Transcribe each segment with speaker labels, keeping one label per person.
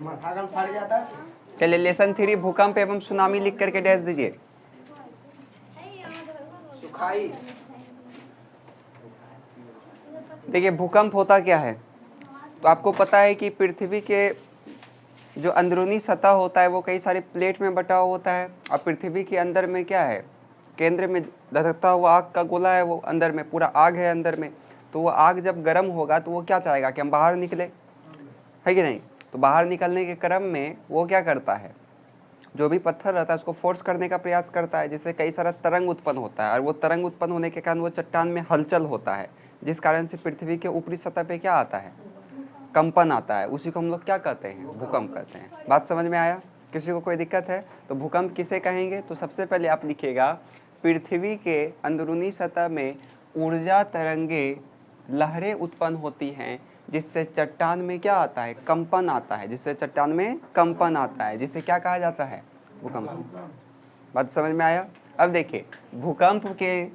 Speaker 1: माथा फट जाता है।
Speaker 2: चलिए लेसन 3 भूकंप एवं सुनामी लिख करके डैश दीजिए।
Speaker 1: सुखाई।
Speaker 2: देखिए भूकंप होता क्या है, तो आपको पता है कि पृथ्वी के जो अंदरूनी सतह होता है वो कई सारे प्लेट में बटा हुआ होता है, और पृथ्वी के अंदर में क्या है, केंद्र में धधकता हुआ आग का गोला है, वो अंदर में पूरा आग है अंदर में। तो वो आग जब गर्म होगा तो वो क्या चाहेगा कि हम बाहर निकले, है कि नहीं। तो बाहर निकलने के क्रम में वो क्या करता है, जो भी पत्थर रहता है उसको फोर्स करने का प्रयास करता है, जिससे कई सारा तरंग उत्पन्न होता है, और वो तरंग उत्पन्न होने के कारण वो चट्टान में हलचल होता है, जिस कारण से पृथ्वी के ऊपरी सतह पे क्या आता है, कंपन आता है। उसी को हम लोग क्या कहते हैं, भूकंप कहते हैं। बात समझ में आया? किसी को कोई दिक्कत है? तो भूकंप किसे कहेंगे, तो सबसे पहले आप लिखिएगा, पृथ्वी के अंदरूनी सतह में ऊर्जा तरंगे लहरें उत्पन्न होती हैं, जिससे चट्टान में क्या आता है, कंपन आता है, जिससे चट्टान में कंपन आता है, जिसे क्या कहा जाता है, भूकंप। बात समझ में आया? अब देखिए भूकंप के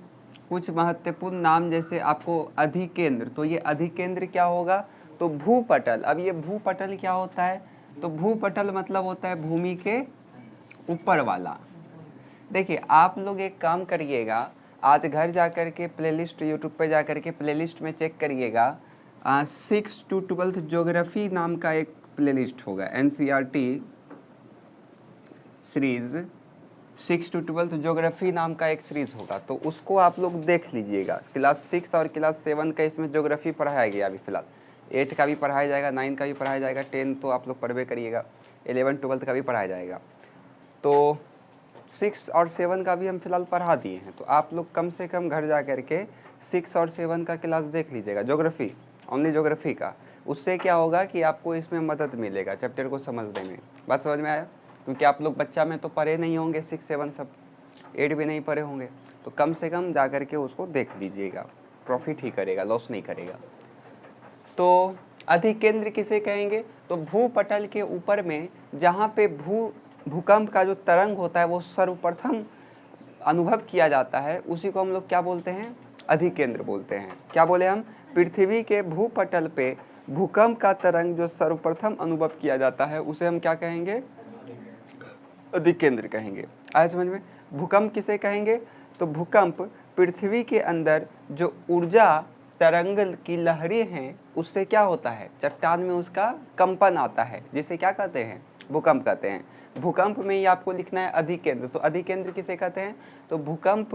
Speaker 2: कुछ महत्वपूर्ण नाम, जैसे आपको अधिकेंद्र, तो ये अधिकेंद्र क्या होगा, तो भूपटल। अब ये भूपटल क्या होता है, तो भूपटल मतलब होता है भूमि के ऊपर वाला। देखिए आप लोग एक काम करिएगा, आज घर जा कर के प्लेलिस्ट यूट्यूब पे जा कर के प्लेलिस्ट में चेक करिएगा, 6 to 12th ज्योग्राफी नाम का एक प्लेलिस्ट होगा, NCERT series 6 to 12th geography नाम का एक सीरीज होगा, तो उसको आप लोग देख लीजिएगा। क्लास 6 और क्लास 7 का इसमें ज्योग्राफी पढ़ाया गया, अभी फिलहाल 8 का भी पढ़ाया जाएगा, 9 का भी पढ़ाया जाएगा, 10 तो आप लोग पढ़वे करिएगा, 11 12 का भी पढ़ाया जाएगा। तो 6 और 7 का भी हम फिलहाल पढ़ा दिए हैं, तो आप लोग कम से कम घर जा कर के 6 और 7 का क्लास देख लीजिएगा, ज्योग्राफी, ओनली ज्योग्राफी का। उससे क्या होगा कि आपको इसमें मदद मिलेगा चैप्टर को समझने में। बात समझ में आया? क्योंकि आप लोग बच्चा में तो पढ़े नहीं होंगे, 6 7 सब, 8 भी नहीं पढ़े होंगे, तो कम से कम जा कर के उसको देख लीजिएगा, प्रॉफिट ही करेगा, लॉस नहीं करेगा। तो अधिकेंद्र किसे कहेंगे, तो भूपटल के ऊपर में जहाँ पे भूकंप का जो तरंग होता है वो सर्वप्रथम अनुभव किया जाता है, उसी को हम लोग क्या बोलते हैं, अधिकेंद्र बोलते हैं। क्या बोले हम, पृथ्वी के भूपटल पे भूकंप का तरंग जो सर्वप्रथम अनुभव किया जाता है उसे हम क्या कहेंगे, अधिकेंद्र कहेंगे। आया समझ में? भूकंप किसे कहेंगे, तो भूकंप पृथ्वी के अंदर जो ऊर्जा तरंग की लहरें हैं उससे क्या होता है, चट्टान में उसका कंपन आता है, जिसे क्या कहते हैं, भूकंप कहते हैं। भूकंप में ही आपको लिखना है अधिकेंद्र, तो अधिकेंद्र किसे कहते हैं, तो भूकंप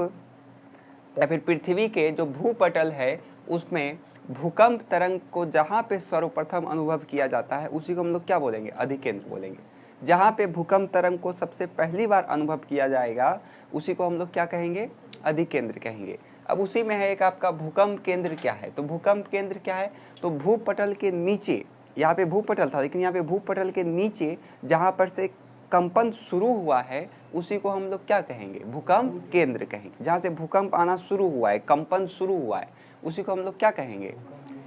Speaker 2: या फिर पृथ्वी के जो भूपटल है उसमें भूकंप तरंग को जहाँ पे सर्वप्रथम अनुभव किया जाता है उसी को हम लोग क्या बोलेंगे, अधिकेंद्र बोलेंगे। जहाँ पे भूकंप तरंग को सबसे पहली बार अनुभव किया जाएगा उसी को हम लोग क्या कहेंगे, अधिकेंद्र कहेंगे। अब उसी में है एक आपका भूकंप केंद्र क्या है, तो भूकंप केंद्र क्या है, तो भूपटल के नीचे, यहाँ पे भूपटल था लेकिन यहाँ पे भूपटल के नीचे जहाँ पर से कंपन शुरू हुआ है उसी को हम लोग क्या कहेंगे, भूकंप केंद्र कहेंगे। जहाँ से भूकंप आना शुरू हुआ है, कंपन शुरू हुआ है, उसी को हम लोग क्या कहेंगे,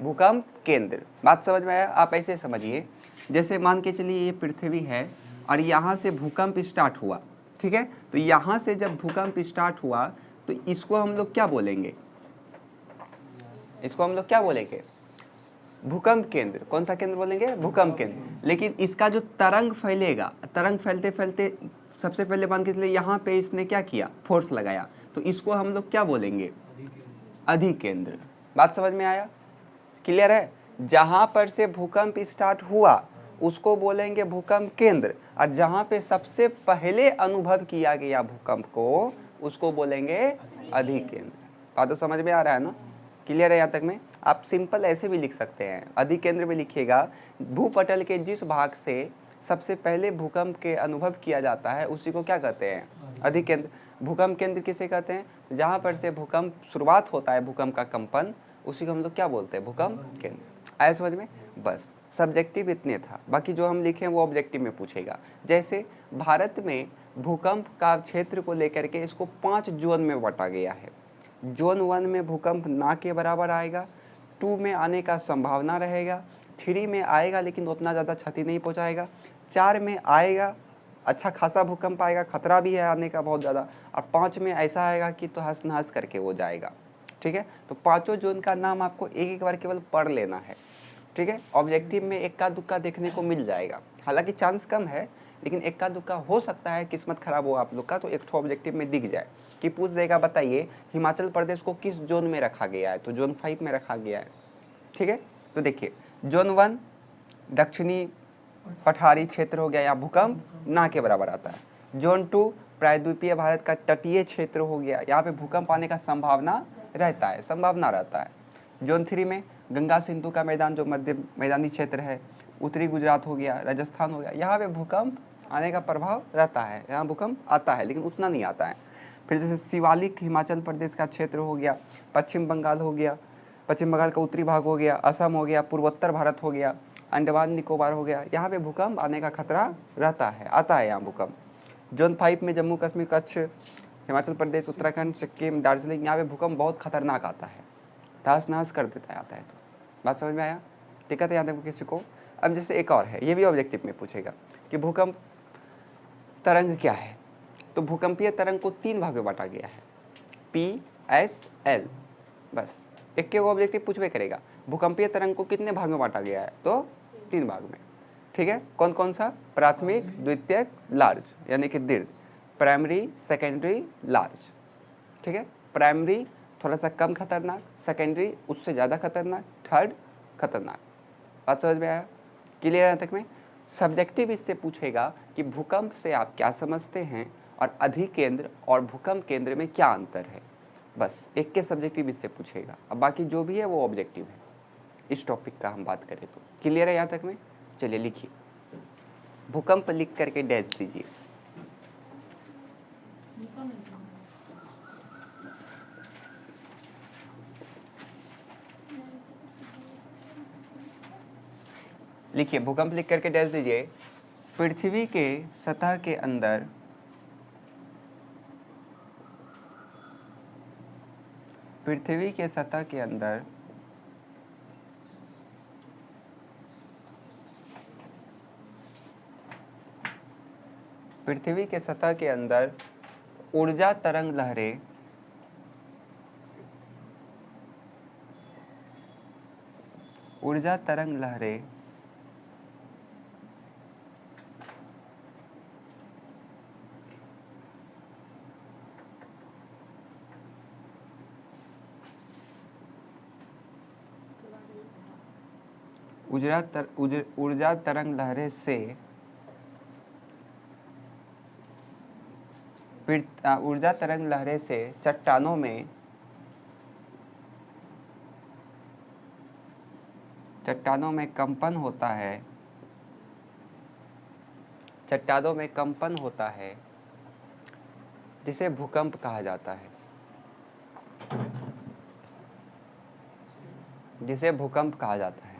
Speaker 2: भूकंप केंद्र। बात समझ में आया? आप ऐसे समझिए, जैसे मान के चलिए ये पृथ्वी है और यहाँ से भूकंप स्टार्ट हुआ, ठीक है, तो यहाँ से जब भूकंप स्टार्ट हुआ तो इसको हम लोग क्या बोलेंगे, इसको हम लोग क्या बोलेंगे, भूकंप केंद्र। कौन सा केंद्र बोलेंगे, भूकंप केंद्र। लेकिन इसका जो तरंग फैलेगा, तरंग फैलते फैलते सबसे पहले मान के चलिए यहाँ पे इसने क्या किया, फोर्स लगाया, तो इसको हम लोग क्या बोलेंगे, अधिकेंद्र। बात समझ में आया? क्लियर है? जहाँ पर से भूकंप स्टार्ट हुआ उसको बोलेंगे भूकंप केंद्र, और जहाँ पे सबसे पहले अनुभव किया गया भूकंप को उसको बोलेंगे अधिकेंद्र। बात तो समझ में आ रहा है ना? क्लियर है यहाँ तक में? आप सिंपल ऐसे भी लिख सकते हैं, अधिकेंद्र में लिखिएगा, भूपटल के जिस भाग से सबसे पहले भूकंप के अनुभव किया जाता है उसी को क्या कहते हैं, अधिकेंद्र। भूकंप केंद्र किसे कहते हैं, जहाँ पर से भूकंप शुरुआत होता है, भूकंप का कंपन, उसी को हम लोग क्या बोलते हैं, भूकंप केंद्र। आया समझ में? बस सब्जेक्टिव इतने था, बाकी जो हम लिखे वो ऑब्जेक्टिव में पूछेगा। जैसे भारत में भूकंप का क्षेत्र को लेकर के इसको 5 जोन में बांटा गया है। जोन 1 में भूकंप ना के बराबर आएगा, 2 में आने का संभावना रहेगा, 3 में आएगा लेकिन उतना ज़्यादा क्षति नहीं पहुँचाएगा, 4 में आएगा अच्छा खासा भूकंप आएगा, खतरा भी है आने का बहुत ज़्यादा, और 5 में ऐसा आएगा कि तो हंस नहस करके वो जाएगा। ठीक है, तो 5 जोन का नाम आपको एक एक बार केवल पढ़ लेना है। ठीक है। ऑब्जेक्टिव में इक्का दुक्का देखने को मिल जाएगा, हालांकि चांस कम है, लेकिन इक्का दुक्का हो सकता है, किस्मत खराब हो आप लोग का तो एक ठो ऑब्जेक्टिव में दिख जाए कि पूछ देगा बताइए हिमाचल प्रदेश को किस जोन में रखा गया है, तो जोन 5 में रखा गया है। ठीक है, तो देखिए जोन 1 दक्षिणी पठारी क्षेत्र हो गया, यहाँ भूकंप ना के बराबर आता है। जोन 2 प्रायद्वीपीय भारत का तटीय क्षेत्र हो गया, यहाँ पे भूकंप आने का संभावना रहता है, संभावना रहता है। जोन 3 में गंगा सिंधु का मैदान जो मध्य मैदानी क्षेत्र है, उत्तरी गुजरात हो गया, राजस्थान हो गया, यहाँ पे भूकंप आने का प्रभाव रहता है, यहाँ भूकंप आता है लेकिन उतना नहीं आता है। फिर जैसे शिवालिक हिमाचल प्रदेश का क्षेत्र हो गया, पश्चिम बंगाल हो गया, पश्चिम बंगाल का उत्तरी भाग हो गया, असम हो गया, पूर्वोत्तर भारत हो गया, अंडमान निकोबार हो गया, यहाँ पे भूकंप आने का खतरा रहता है, आता है यहाँ भूकंप। जोन 5 में जम्मू कश्मीर, कच्छ, हिमाचल प्रदेश, उत्तराखंड, सिक्किम, दार्जिलिंग, यहाँ पे भूकंप बहुत खतरनाक आता है, तहस नहस कर देता है, आता है। तो बात समझ में आया? दिक्कत है यहाँ तक किसी को? अब जैसे एक और है, ये भी ऑब्जेक्टिव में पूछेगा कि भूकंप तरंग क्या है, तो भूकंपीय तरंग को 3 भाग में बांटा गया है, PSL। बस एक के ऑब्जेक्टिव पूछवे करेगा, भूकंपीय तरंग को कितने भाग में बांटा गया है, तो 3 भाग में। ठीक है, कौन कौन सा? प्राथमिक, द्वितीयक, लार्ज, यानी कि दीर्घ, प्राइमरी, सेकेंडरी, लार्ज। ठीक है, प्राइमरी थोड़ा सा कम खतरनाक, सेकेंडरी उससे ज़्यादा खतरनाक, थर्ड खतरनाक। बात समझ में आया? क्लियर है? तक में सब्जेक्टिव इससे पूछेगा कि भूकंप से आप क्या समझते हैं और अधिकेंद्र और भूकंप केंद्र में क्या अंतर है, बस एक के सब्जेक्टिव इससे पूछेगा। अब बाकी जो भी है वो ऑब्जेक्टिव है, इस टॉपिक का हम बात करें तो। क्लियर है यहाँ तक में? चलिए लिखिए, भूकंप लिख करके डैश दीजिए। लिखिए, भूकंप लिख करके डैश दीजिए। पृथ्वी के सतह के अंदर पृथ्वी के सतह के अंदर पृथ्वी के सतह के अंदर ऊर्जा तरंग लहरें ऊर्जा तरंग लहरें ऊर्जा तरंग लहरें से ऊर्जा तरंग लहरें से चट्टानों में कंपन होता है, चट्टानों में कंपन होता है, जिसे भूकंप कहा जाता है, जिसे भूकंप कहा जाता है।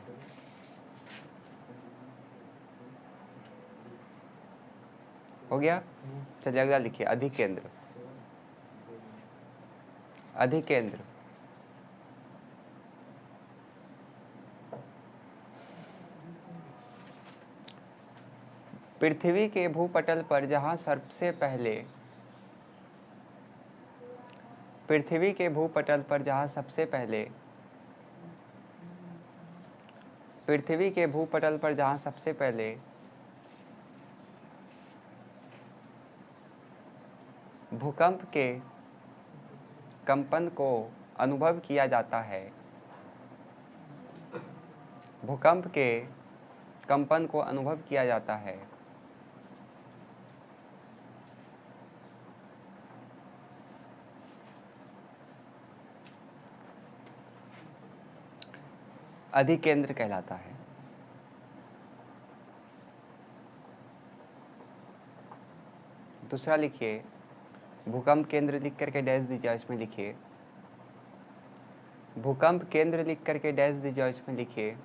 Speaker 2: हो गया? चलिए अगला लिखिए, अधिकेंद्र। अधिकेंद्र पृथ्वी के भूपटल पर जहां सबसे पहले पृथ्वी के भूपटल पर जहां सबसे पहले पृथ्वी के भूपटल पर जहां सबसे पहले भूकंप के कंपन को अनुभव किया जाता है, भूकंप के कंपन को अनुभव किया जाता है, अधिकेंद्र कहलाता है। दूसरा लिखिए, भूकंप केंद्र लिख करके डैश दीजिए, इसमें लिखिए भूकंप केंद्र लिख करके डैश दीजिए, इसमें लिखिए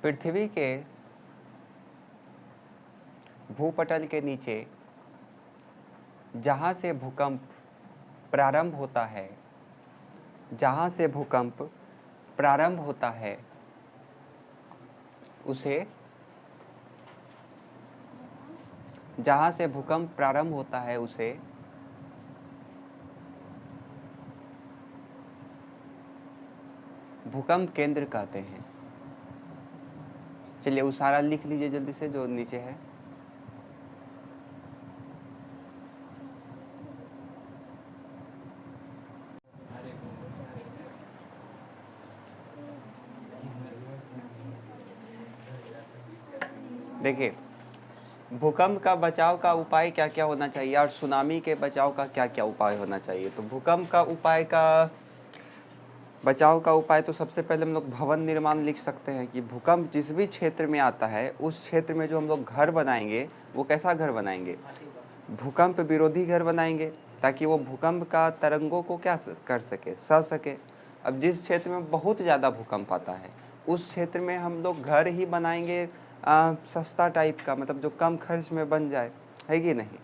Speaker 2: पृथ्वी के भूपटल के नीचे जहां से भूकंप प्रारंभ होता है, जहां से भूकंप प्रारंभ होता है उसे जहां से भूकंप प्रारंभ होता है उसे भूकंप केंद्र कहते हैं। चलिए उसारा लिख लीजिए जल्दी से जो नीचे है। देखिए भूकंप का बचाव का उपाय क्या क्या होना चाहिए और सुनामी के बचाव का क्या क्या उपाय होना चाहिए। तो भूकंप का उपाय का बचाव का उपाय तो सबसे पहले हम लोग भवन निर्माण लिख सकते हैं कि भूकंप जिस भी क्षेत्र में आता है उस क्षेत्र में जो हम लोग घर बनाएंगे वो कैसा घर बनाएंगे, भूकंप विरोधी घर बनाएंगे, ताकि वो भूकंप का तरंगों को क्या कर सके, सह सके। अब जिस क्षेत्र में बहुत ज़्यादा भूकंप आता है उस क्षेत्र में हम लोग घर ही बनाएंगे सस्ता टाइप का, मतलब जो कम खर्च में बन जाए, है कि नहीं।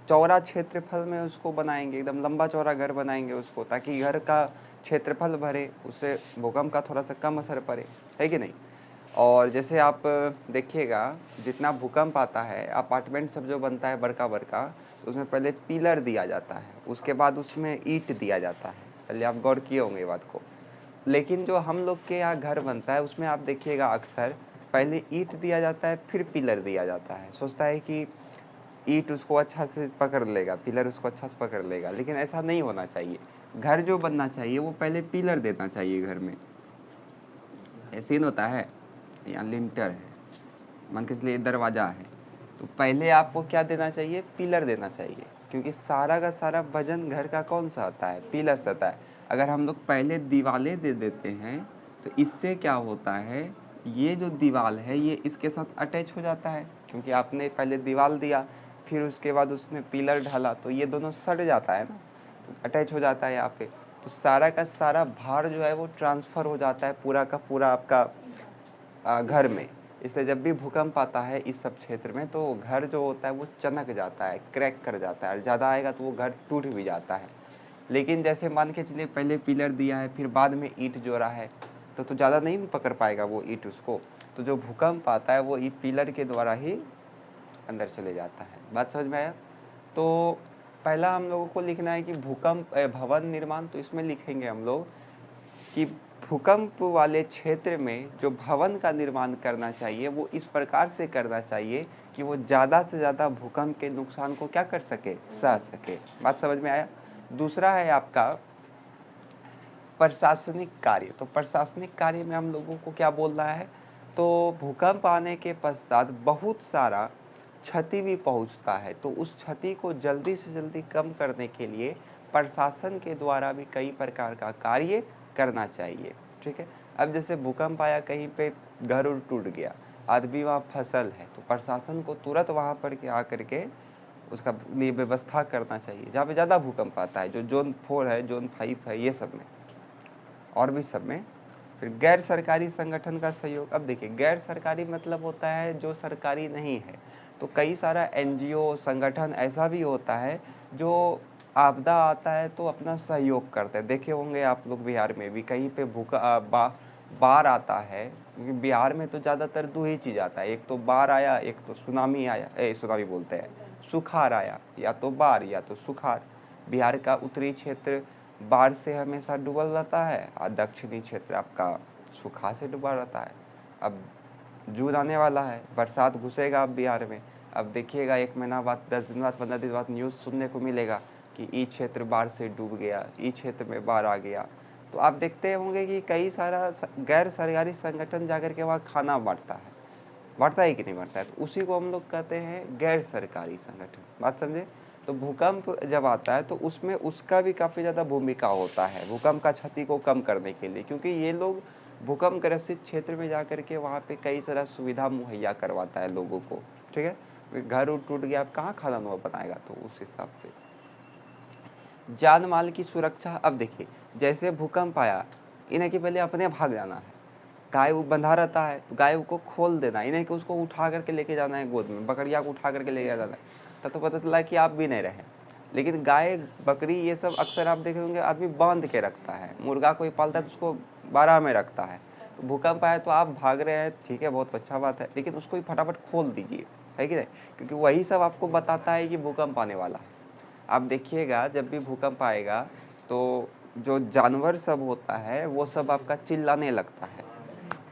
Speaker 2: चौड़ा क्षेत्रफल में उसको बनाएंगे, एकदम लंबा चौड़ा घर बनाएंगे उसको, ताकि घर का क्षेत्रफल भरे, उससे भूकंप का थोड़ा सा कम असर पड़े, है कि नहीं। और जैसे आप देखिएगा जितना भूकंप आता है अपार्टमेंट सब जो बनता है बड़का बड़का, तो उसमें पहले पिलर दिया जाता है, उसके बाद उसमें ईंट दिया जाता है। पहले आप गौर किए होंगे बात को। लेकिन जो हम लोग के यहाँ घर बनता है उसमें आप देखिएगा अक्सर पहले ईंट दिया जाता है फिर पिलर दिया जाता है। सोचता है कि ईंट उसको अच्छा से पकड़ लेगा, पिलर उसको अच्छा से पकड़ लेगा, लेकिन ऐसा नहीं होना चाहिए। घर जो बनना चाहिए वो पहले पिलर देना चाहिए घर में। ऐसे ही होता है, यहाँ लिंटर है, मान के चलिए दरवाज़ा है, तो पहले आपको क्या देना चाहिए, पिलर देना चाहिए, क्योंकि सारा का सारा वजन घर का कौन सा आता है, पिलर से आता है। अगर हम लोग पहले दीवारें दे देते हैं तो इससे क्या होता है, ये जो दीवार है ये इसके साथ अटैच हो जाता है, क्योंकि आपने पहले दीवार दिया फिर उसके बाद उसमें पिलर ढाला, तो ये दोनों सट जाता है ना, तो अटैच हो जाता है यहाँ पे। तो सारा का सारा भार जो है वो ट्रांसफ़र हो जाता है पूरा का पूरा आपका घर में। इसलिए जब भी भूकंप आता है इस सब क्षेत्र में तो घर जो होता है वो चनक जाता है, क्रैक कर जाता है, और ज़्यादा आएगा तो वो घर टूट भी जाता है। लेकिन जैसे मान के चलिए पहले पिलर दिया है फिर बाद में ईंट जोड़ा है, तो ज़्यादा नहीं पकड़ पाएगा वो ईंट उसको। तो जो भूकंप आता है वो ई पिलर के द्वारा ही अंदर चले जाता है। बात समझ में आया। तो पहला हम लोगों को लिखना है कि भूकंप भवन निर्माण, तो इसमें लिखेंगे हम लोग कि भूकंप वाले क्षेत्र में जो भवन का निर्माण करना चाहिए वो इस प्रकार से करना चाहिए कि वो ज़्यादा से ज़्यादा भूकंप के नुकसान को क्या कर सके, सह सके। बात समझ में आया। दूसरा है आपका प्रशासनिक कार्य। तो प्रशासनिक कार्य में हम लोगों को क्या बोलना है, तो भूकंप आने के पश्चात बहुत सारा क्षति भी पहुंचता है, तो उस क्षति को जल्दी से जल्दी कम करने के लिए प्रशासन के द्वारा भी कई प्रकार का कार्य करना चाहिए। ठीक है। अब जैसे भूकंप आया, कहीं पे घर उर टूट गया, आदमी वहाँ फसल है, तो प्रशासन को तुरंत वहाँ पर के आकर के उसका लिए व्यवस्था करना चाहिए। जहाँ पे ज़्यादा भूकंप आता है, जो जोन 4 है, जोन 5 है, ये सब में और भी सब में। फिर गैर सरकारी संगठन का सहयोग। अब देखिए गैर सरकारी मतलब होता है जो सरकारी नहीं है। तो कई सारा एनजीओ संगठन ऐसा भी होता है जो आपदा आता है तो अपना सहयोग करते हैं। देखे होंगे आप लोग बिहार में भी कहीं पे बाढ़ आता है, क्योंकि बिहार में तो ज़्यादातर दो ही चीज़ आता है, एक तो बाढ़ आया, एक तो सुनामी आया, सुनामी बोलते हैं, सुखाड़ आया, या तो बाढ़ या तो सुखाड़। बिहार का उत्तरी क्षेत्र बाढ़ से हमेशा डूबल रहता है और दक्षिणी क्षेत्र आपका सूखा से डूबा रहता है। अब जून आने वाला है, बरसात घुसेगा अब बिहार में। अब देखिएगा 1 महीना बाद, 10 दिन बाद, 15 दिन बाद न्यूज़ सुनने को मिलेगा कि ये क्षेत्र बाढ़ से डूब गया, ये क्षेत्र में बाढ़ आ गया। तो आप देखते होंगे कि कई सारा गैर सरकारी संगठन जाकर के वहाँ खाना बांटता है कि नहीं बांटता है, तो उसी को हम लोग कहते हैं गैर सरकारी संगठन। बात समझे। तो भूकंप जब आता है तो उसमें उसका भी काफ़ी ज़्यादा भूमिका होता है भूकंप का क्षति को कम करने के लिए, क्योंकि ये लोग भूकंप ग्रसित क्षेत्र में जा कर के वहाँ पे कई सारा सुविधा मुहैया करवाता है लोगों को। ठीक है। घर उर टूट गया, आप कहाँ खाना नुआ बनाएगा, तो उस हिसाब से जान माल की सुरक्षा। अब देखिए जैसे भूकंप आया, इन्हें कि पहले अपने भाग जाना है। गाय वो बंधा रहता है तो गाय को खोल देना, इन्हें कि उसको उठा करके लेके जाना है गोद में, बकरिया को उठा करके लेके जाना है। तब तो पता चला कि आप भी नहीं रहे। लेकिन गाय बकरी ये सब अक्सर आप देखे होंगे आदमी बांध के रखता है, मुर्गा कोई पालता है तो उसको बारह में रखता है। तो भूकंप आया तो आप भाग रहे हैं, ठीक है, बहुत अच्छा बात है, लेकिन उसको ही फटाफट खोल दीजिए, है कि नहीं, क्योंकि वही सब आपको बताता है कि भूकंप आने वाला है। आप देखिएगा जब भी भूकंप आएगा तो जो जानवर सब होता है वो सब आपका चिल्लाने लगता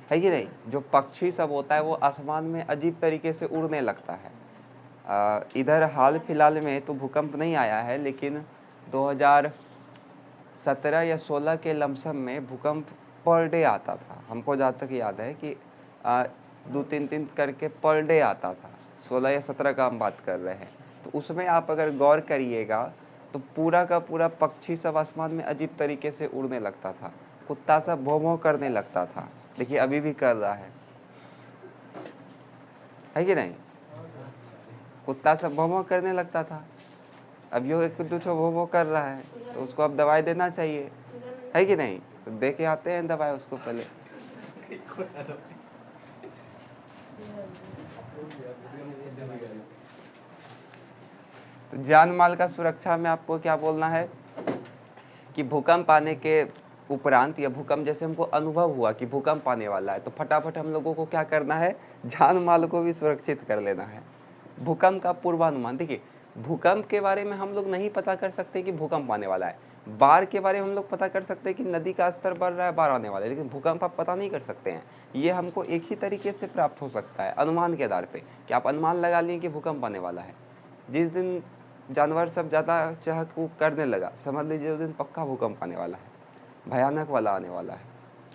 Speaker 2: है कि नहीं। जो पक्षी सब होता है वो आसमान में अजीब तरीके से उड़ने लगता है। इधर हाल फिलहाल में तो भूकंप नहीं आया है, लेकिन 2017 या 16 के लमसम में भूकंप पर डे आता था। हमको जहाँ तक याद है कि 2-3 करके पर डे आता था। 16 या 17 का हम बात कर रहे हैं। तो उसमें आप अगर गौर करिएगा तो पूरा का पूरा पक्षी सब आसमान में अजीब तरीके से उड़ने लगता था। कुत्ता सब भौं भौं करने लगता था। देखिए अभी भी कर रहा है कि नहीं। कुत्ता सब भौं भौं करने लगता था। अब यो एक दूसरा भौं भौं कर रहा है तो उसको अब दवाई देना चाहिए, है कि नहीं। तो दे के आते हैं दवाई उसको पहले। तो जान माल का सुरक्षा में आपको क्या बोलना है कि भूकंप आने के उपरांत या भूकंप जैसे हमको अनुभव हुआ कि भूकंप आने वाला है तो फटाफट हम लोगों को क्या करना है, जान माल को भी सुरक्षित कर लेना है। भूकंप का पूर्वानुमान, देखिए भूकंप के बारे में हम लोग नहीं पता कर सकते कि भूकंप आने वाला है। बाढ़ के बारे में हम लोग पता कर सकते हैं कि नदी का स्तर बढ़ रहा है, बाढ़ आने वाला है, लेकिन भूकंप आप पता नहीं कर सकते हैं। ये हमको एक ही तरीके से प्राप्त हो सकता है, अनुमान के आधार पे, कि आप अनुमान लगा लिए कि भूकंप आने वाला है। जिस दिन जानवर सब ज़्यादा चहक कूद करने लगा, समझ लीजिए उस दिन पक्का भूकंप आने वाला है, भयानक वाला आने वाला है।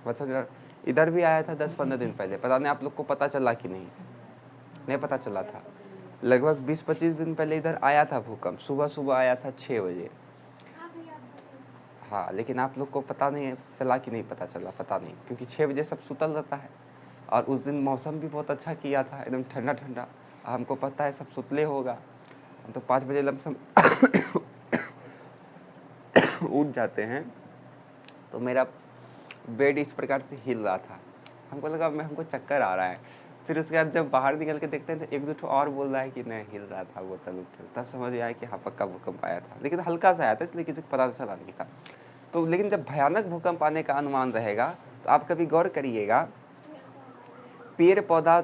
Speaker 2: मतलब इधर भी आया था 10-15 दिन पहले, पता नहीं आप लोग को पता चला कि नहीं पता चला था। लगभग 20-25 दिन पहले इधर आया था भूकंप, सुबह सुबह आया था 6 बजे। हाँ, लेकिन आप लोग को पता नहीं चला कि नहीं पता चला, पता नहीं, क्योंकि 6 बजे सब सुतल रहता है। और उस दिन मौसम भी बहुत अच्छा किया था, एकदम ठंडा ठंडा। हमको पता है सब सुतले होगा, हम तो 5 बजे लमसम उठ जाते हैं। तो मेरा बेड इस प्रकार से हिल रहा था, हमको लगा हमको चक्कर आ रहा है। फिर उसके बाद जब बाहर निकल के देखते हैं तो एक दो और बोल रहा है कि नहीं हिल रहा था वो तब समझ में आया कि हाँ पक्का भूकंप आया था, लेकिन हल्का सा आया था इसलिए किसी को पता चला नहीं था। तो लेकिन जब भयानक भूकंप आने का अनुमान रहेगा तो आप कभी गौर करिएगा, पेड़ पौधा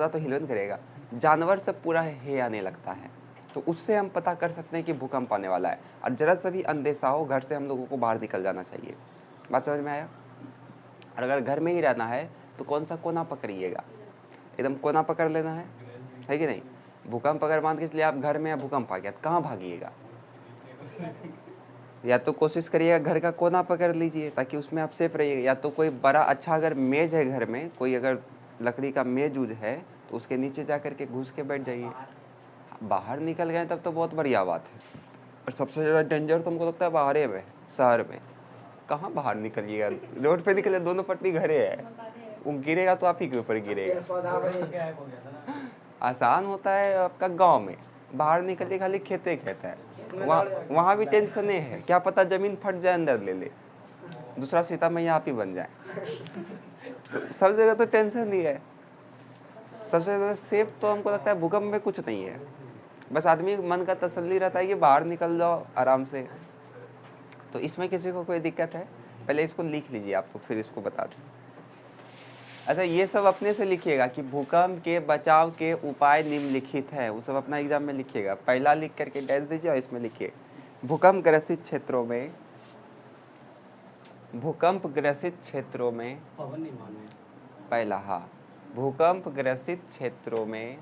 Speaker 2: तो हिल नहीं करेगा, जानवर सब पूरा हे आने लगता है। तो उससे हम पता कर सकते हैं कि भूकंप आने वाला है। और जरा सा भी अंदेशा हो घर से हम लोगों को बाहर निकल जाना चाहिए। बात समझ में आया। और अगर घर में ही रहना है तो कौन सा कोना पकड़िएगा, एकदम कोना पकड़ लेना है कि नहीं। भूकंप अगर मान के चलिए आप घर में या भूकंप आ गया तो कहाँ भागिएगा, या तो कोशिश करिएगा घर का कोना पकड़ लीजिए ताकि उसमें आप सेफ रहिएगा। या तो कोई बड़ा अच्छा अगर मेज है घर में, कोई अगर लकड़ी का मेज उज है तो उसके नीचे जा करके घुस के बैठ जाइए। बाहर निकल गए तब तो बहुत बढ़िया बात है। और सबसे ज़्यादा डेंजर तो हमको लगता है बाहर में, शहर में। कहाँ बाहर निकलिएगा, रोड पे निकले दोनों पट्टी घरे है, वो गिरेगा तो आप ही के ऊपर गिरेगा। आसान होता है आपका गांव में, बाहर निकलिए खाली खेते खेत है, वहाँ भी टेंशन है, क्या पता जमीन फट जाए अंदर ले ले, दूसरा सीता मैया आप ही बन जाए। तो सब जगह तो टेंशन ही है। सबसे ज़्यादा सेफ तो हमको लगता है भूकंप में कुछ नहीं है, बस आदमी मन का तसल्ली रहता है कि बाहर निकल जाओ आराम से। तो इसमें किसी को कोई दिक्कत है, पहले इसको लिख लीजिए आप तो फिर इसको बता दें। अच्छा, ये सब अपने से लिखिएगा कि भूकंप के बचाव के उपाय निम्नलिखित हैं, वो सब अपना एग्जाम में लिखिएगा। पहला लिख करके डैश दीजिए और इसमें लिखिए भूकंप ग्रसित क्षेत्रों में, भूकंप ग्रसित क्षेत्रों में, पहला, हाँ, भूकंप ग्रसित क्षेत्रों में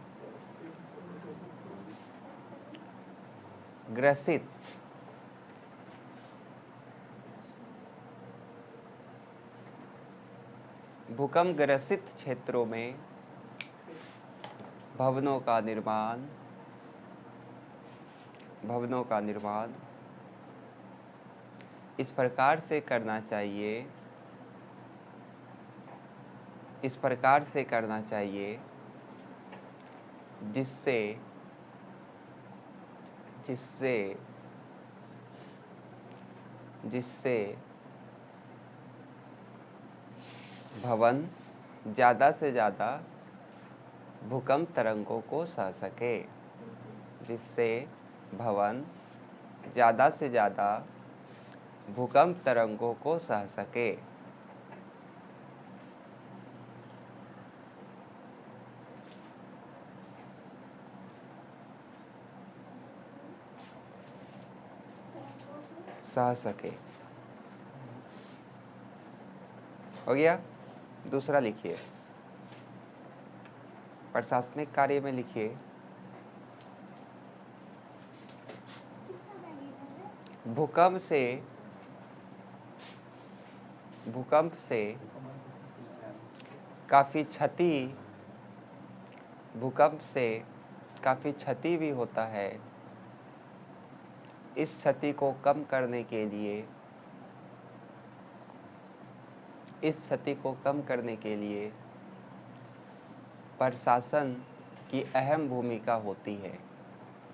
Speaker 2: ग्रसित भूकंप ग्रसित क्षेत्रों में भवनों का निर्माण इस प्रकार से करना चाहिए, जिससे भवन ज़्यादा से ज़्यादा भूकंप तरंगों को सह सके, जिससे भवन ज़्यादा से ज़्यादा भूकंप तरंगों को सह सके। सह सके। हो गया। दूसरा लिखिए, प्रशासनिक कार्य में लिखिए, भूकंप से काफ़ी क्षति भी होता है। इस क्षति को कम करने के लिए प्रशासन की अहम भूमिका होती है।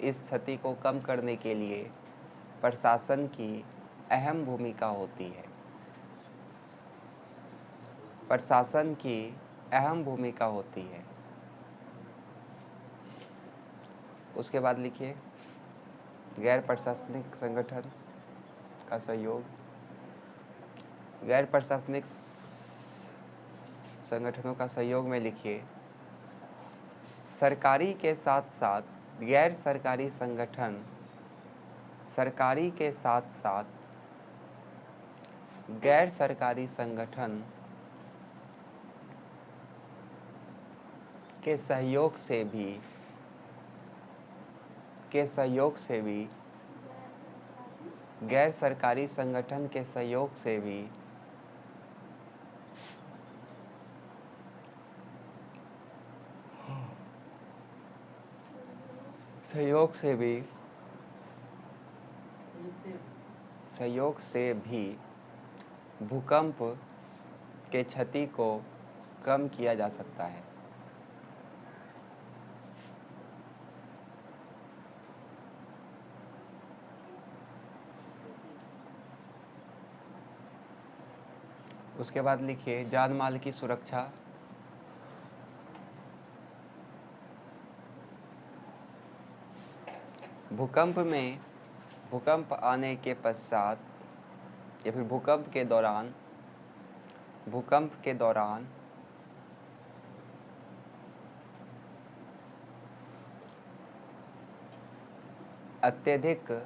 Speaker 2: इस क्षति को कम करने के लिए प्रशासन की अहम भूमिका होती है। प्रशासन की अहम भूमिका होती है। उसके बाद लिखिए, गैर प्रशासनिक संगठन का सहयोग। गैर प्रशासनिक संगठनों का सहयोग में लिखिए, सरकारी के साथ साथ गैर सरकारी संगठन, सरकारी के साथ साथ गैर सरकारी संगठन के सहयोग से भी गैर सरकारी संगठन के सहयोग से भी भूकंप के क्षति को कम किया जा सकता है। उसके बाद लिखिए, जान माल की सुरक्षा। भूकंप आने के पश्चात या फिर भूकंप के दौरान अत्यधिक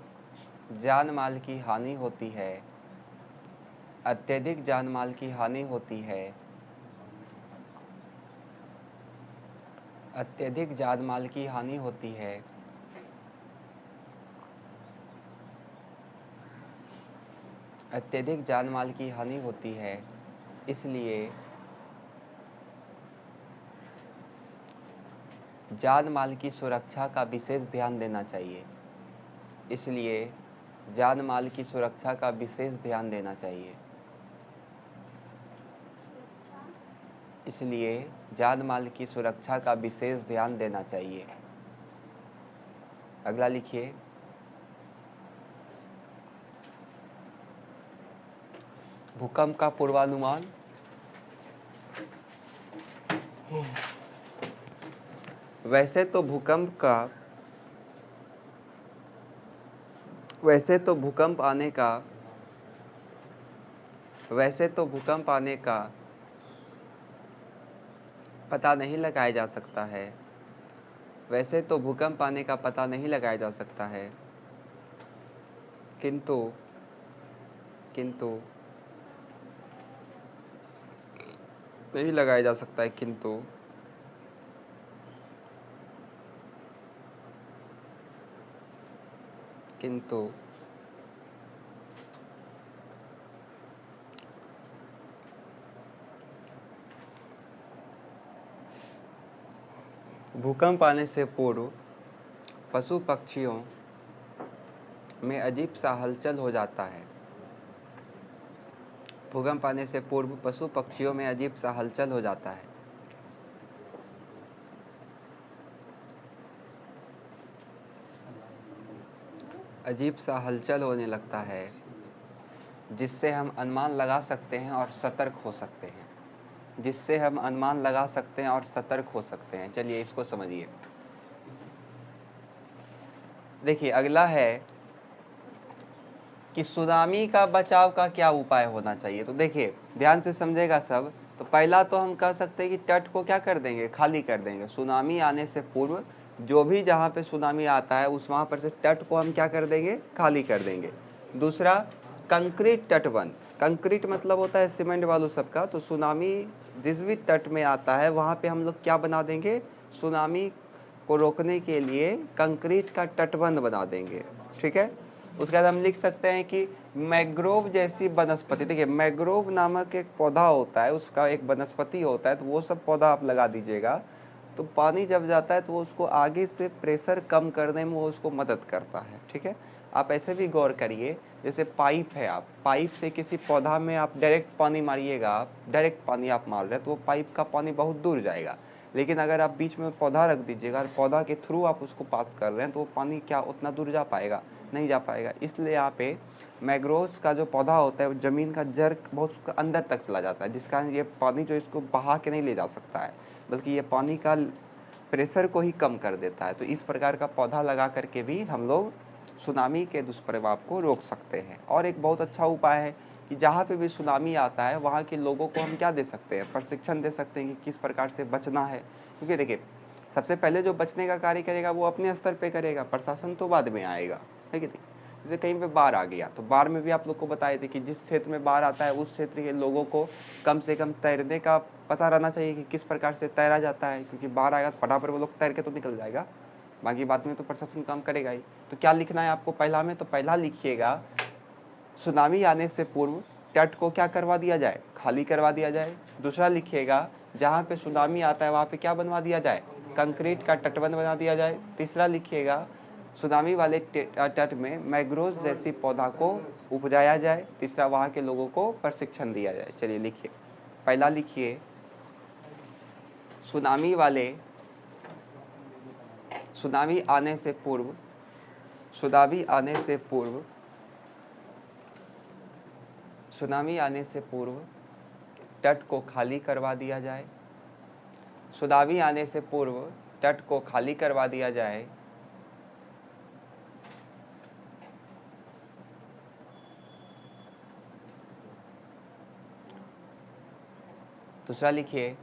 Speaker 2: जान माल की हानि होती है। अत्यधिक जान माल की हानि होती है। अत्यधिक जान माल की हानि होती है। अत्यधिक जान माल की हानि होती है, इसलिए जान माल की सुरक्षा का विशेष ध्यान देना चाहिए। इसलिए जान माल की सुरक्षा का विशेष ध्यान देना चाहिए। इसलिए जान माल की सुरक्षा का विशेष ध्यान देना चाहिए। अगला लिखिए, भूकंप का पूर्वानुमान। वैसे तो भूकंप आने का पता नहीं लगाया जा सकता है। वैसे तो भूकंप आने का पता नहीं लगाया जा सकता है, किंतु नहीं लगाया जा सकता है, किंतु भूकंप आने से पूर्व पशु पक्षियों में अजीब सा हलचल हो जाता है। भूकंप आने से पूर्व पशु पक्षियों में अजीब सा हलचल हो जाता है। अजीब सा हलचल होने लगता है, जिससे हम अनुमान लगा सकते हैं और सतर्क हो सकते हैं। जिससे हम अनुमान लगा सकते हैं और सतर्क हो सकते हैं। चलिए इसको समझिए। देखिए अगला है कि सुनामी का बचाव का क्या उपाय होना चाहिए। तो देखिए ध्यान से समझेगा सब। तो पहला तो हम कह सकते हैं कि तट को क्या कर देंगे, खाली कर देंगे। सुनामी आने से पूर्व जो भी जहाँ पे सुनामी आता है उस वहाँ पर से तट को हम क्या कर देंगे, खाली कर देंगे। दूसरा, कंक्रीट तटबंध, कंक्रीट मतलब होता है सीमेंट वालू सबका। तो सुनामी जिस भी तट में आता है वहाँ पे हम लोग क्या बना देंगे, सुनामी को रोकने के लिए कंक्रीट का तटबंध बना देंगे, ठीक है। उसके बाद हम लिख सकते हैं कि मैंग्रोव जैसी वनस्पति, देखिए मैंग्रोव नामक एक पौधा होता है, उसका एक वनस्पति होता है, तो वो सब पौधा आप लगा दीजिएगा। तो पानी जब जाता है तो वो उसको आगे से प्रेशर कम करने में वो उसको मदद करता है, ठीक है। आप ऐसे भी गौर करिए, जैसे पाइप है, आप पाइप से किसी पौधा में आप डायरेक्ट पानी मारिएगा, आप डायरेक्ट पानी आप मार रहे हैं तो वो पाइप का पानी बहुत दूर जाएगा। लेकिन अगर आप बीच में पौधा रख दीजिएगा और पौधा के थ्रू आप उसको पास कर रहे हैं तो वो पानी क्या उतना दूर जा पाएगा, नहीं जा पाएगा। इसलिए यहाँ पे मैंग्रोव्स का जो पौधा होता है वो ज़मीन का जड़ बहुत उसका अंदर तक चला जाता है, जिस कारण ये पानी जो इसको बहा के नहीं ले जा सकता है, बल्कि ये पानी का प्रेशर को ही कम कर देता है। तो इस प्रकार का पौधा लगा करके भी हम लोग सुनामी के दुष्प्रभाव को रोक सकते हैं। और एक बहुत अच्छा उपाय है कि जहाँ पे भी सुनामी आता है वहाँ के लोगों को हम क्या दे सकते हैं, प्रशिक्षण दे सकते हैं कि किस प्रकार से बचना है। क्योंकि देखिए सबसे पहले जो बचने का कार्य करेगा वो अपने स्तर पे करेगा, प्रशासन तो बाद में आएगा, है कि नहीं। जैसे कहीं पे बाढ़ आ गया तो बाढ़ में भी आप लोग को बताए थे कि जिस क्षेत्र में बाढ़ आता है उस क्षेत्र के लोगों को कम से कम तैरने का पता रहना चाहिए कि किस प्रकार से तैरा जाता है, क्योंकि बाढ़ आएगा तो फटाफट वो लोग तैर के तो निकल जाएगा, बाकी बात में तो प्रशासन काम करेगा ही। तो क्या लिखना है आपको पहला में, तो पहला लिखिएगा सुनामी आने से पूर्व तट को क्या करवा दिया जाए, खाली करवा दिया जाए। दूसरा लिखिएगा जहाँ पे सुनामी आता है वहाँ पे क्या बनवा दिया जाए, कंक्रीट का तटबंध बना दिया जाए। तीसरा लिखिएगा सुनामी वाले तट में मैंग्रोव जैसी पौधा को उपजाया जाए। तीसरा वहाँ के लोगों को प्रशिक्षण दिया जाए। चलिए लिखिए, पहला लिखिए सुनामी आने से पूर्व, सुनामी आने से पूर्व तट को खाली करवा दिया जाए। सुनामी आने से पूर्व तट को खाली करवा दिया जाए। दूसरा लिखिए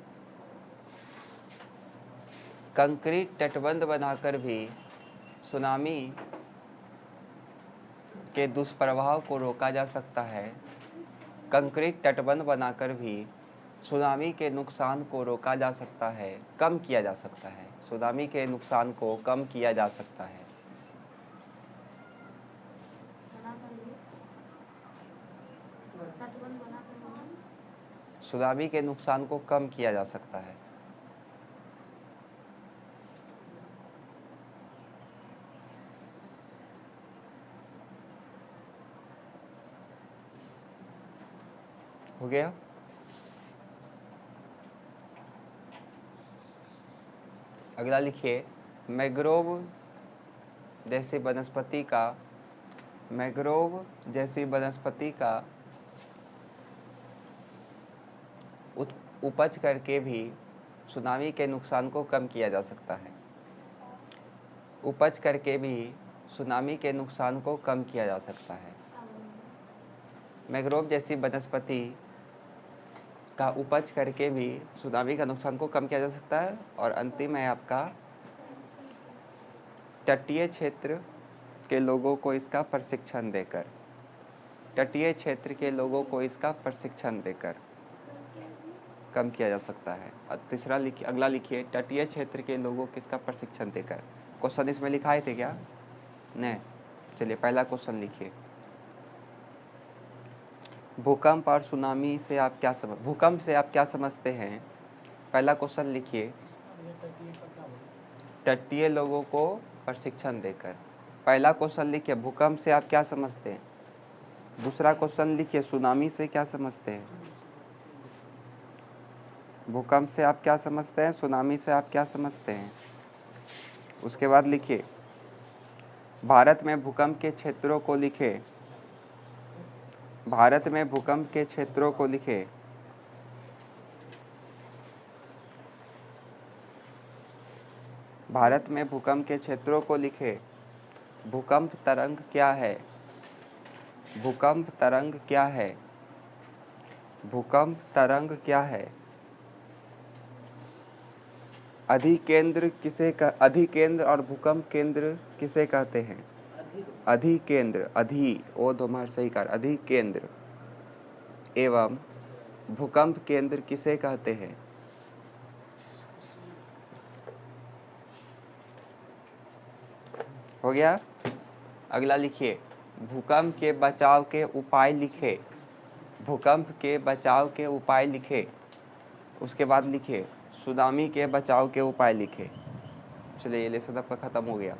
Speaker 2: कंक्रीट तटबंध बनाकर भी सुनामी के दुष्प्रभाव को रोका जा सकता है। कंक्रीट तटबंध बनाकर भी सुनामी के नुकसान को रोका जा सकता है, कम किया जा सकता है। सुनामी के नुकसान को कम किया जा सकता है। सुनामी के नुकसान को कम किया जा सकता है। हो गया। अगला लिखिए मैंग्रोव जैसी वनस्पति का उपज करके भी सुनामी के नुकसान को कम किया जा सकता है। उपज करके भी सुनामी के नुकसान को कम किया जा सकता है। मैंग्रोव जैसी वनस्पति का उपज करके भी सुनामी का नुकसान को कम किया जा सकता है। और अंतिम है आपका तटीय क्षेत्र के लोगों को इसका प्रशिक्षण देकर, तटीय क्षेत्र के लोगों को इसका प्रशिक्षण देकर कम किया जा सकता है। और तीसरा लिखिए, अगला लिखिए तटीय क्षेत्र के लोगों को इसका प्रशिक्षण देकर। क्वेश्चन इसमें लिखाए थे क्या? नहीं। चलिए पहला क्वेश्चन लिखिए भूकंप और सुनामी से आप क्या भूकंप से आप क्या समझते हैं? पहला क्वेश्चन लिखिए तटीय लोगों को प्रशिक्षण देकर। पहला क्वेश्चन लिखिए भूकंप से आप क्या समझते हैं। दूसरा क्वेश्चन लिखिए सुनामी से क्या समझते हैं। भूकंप से आप क्या समझते हैं, सुनामी से आप क्या समझते हैं। उसके बाद लिखिए भारत में भूकंप के क्षेत्रों को लिखे। भारत में भूकंप के क्षेत्रों को लिखे। भारत में भूकंप के क्षेत्रों को लिखे। भूकंप तरंग क्या है? भूकंप तरंग क्या है? भूकंप तरंग क्या है? अधिकेंद्र और भूकंप केंद्र किसे कहते हैं? अधिकेंद्र, अधि ओ दोमहर सही कार, अधिकेंद्र एवं भूकंप केंद्र किसे कहते हैं? हो गया। अगला लिखिए, भूकंप के बचाव के उपाय लिखे, भूकंप के बचाव के उपाय लिखे। उसके बाद लिखिए सुनामी के बचाव के उपाय लिखे। चलिए ये लेसन आपका खत्म हो गया।